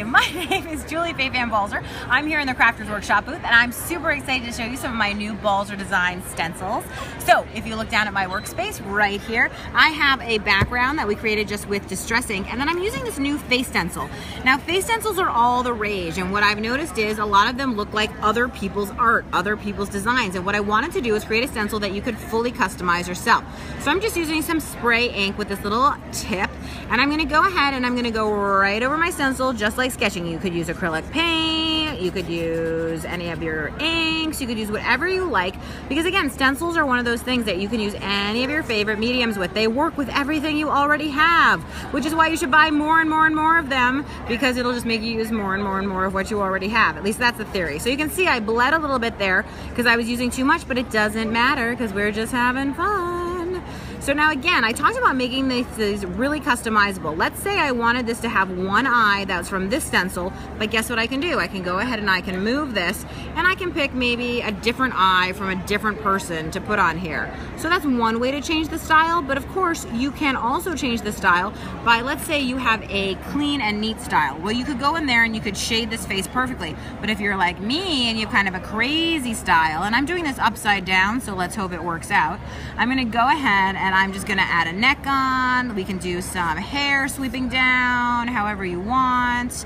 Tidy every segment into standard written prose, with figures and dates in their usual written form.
Hi, my name is Julie Fei-Fan Balzer. I'm here in the Crafters Workshop booth, and I'm super excited to show you some of my new Balzer design stencils. So if you look down at my workspace right here, I have a background that we created just with distress ink, and then I'm using this new face stencil. Now, face stencils are all the rage, and what I've noticed is a lot of them look like other people's art, other people's designs, and what I wanted to do is create a stencil that you could fully customize yourself. So I'm just using some spray ink with this little tip, and I'm gonna go ahead and I'm gonna go right over my stencil, just like sketching. You could use acrylic paint, you could use any of your inks, you could use whatever you like, because again, stencils are one of those things that you can use any of your favorite mediums with. They work with everything you already have, which is why you should buy more and more and more of them, because it'll just make you use more and more and more of what you already have. At least that's the theory. So you can see I bled a little bit there because I was using too much, but it doesn't matter because we're just having fun. So now again, I talked about making these really customizable. Let's say I wanted this to have one eye that's from this stencil, but guess what I can do? I can go ahead and I can move this, and I can pick maybe a different eye from a different person to put on here. So that's one way to change the style, but of course you can also change the style by, let's say you have a clean and neat style. Well, you could go in there and you could shade this face perfectly, but if you're like me and you have kind of a crazy style, and I'm doing this upside down, so let's hope it works out, I'm gonna go ahead and I'm just gonna add a neck on. We can do some hair sweeping down, however you want.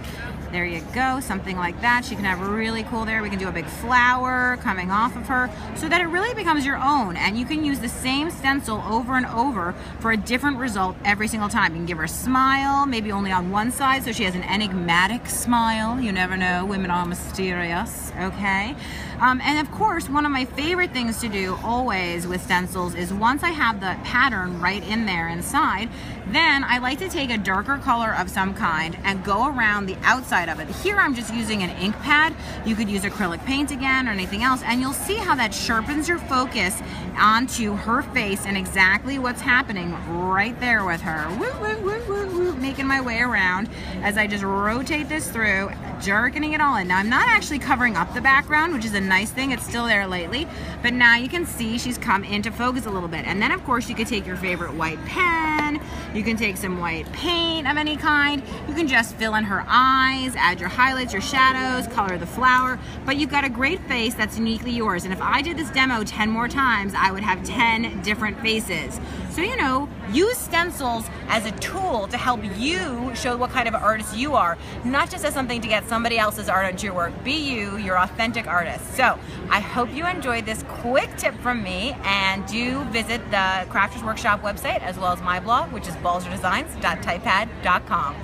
There you go, something like that. She can have really cool there. We can do a big flower coming off of her so that it really becomes your own, and you can use the same stencil over and over for a different result every single time. You can give her a smile, maybe only on one side, so she has an enigmatic smile. You never know, women are mysterious, okay? And of course, one of my favorite things to do always with stencils is once I have the pattern right in there inside, then I like to take a darker color of some kind and go around the outside of it. Here I'm just using an ink pad. You could use acrylic paint again or anything else, and you'll see how that sharpens your focus onto her face and exactly what's happening right there with her. Woo, woo, woo, woo, woo. Making my way around as I just rotate this through, jerking it all in. Now I'm not actually covering up the background, which is a nice thing. It's still there lately, but now you can see she's come into focus a little bit. And then of course you could take your favorite white pen, you can take some white paint of any kind, you can just fill in her eyes, add your highlights, your shadows, color the flower, but you've got a great face that's uniquely yours. And if I did this demo 10 more times, I would have 10 different faces. So, you know, use stencils as a tool to help you show what kind of artist you are, not just as something to get somebody else's art into your work. Be you, your authentic artist. So I hope you enjoyed this quick tip from me, and do visit the Crafters Workshop website as well as my blog, which is balzerdesigns.typepad.com.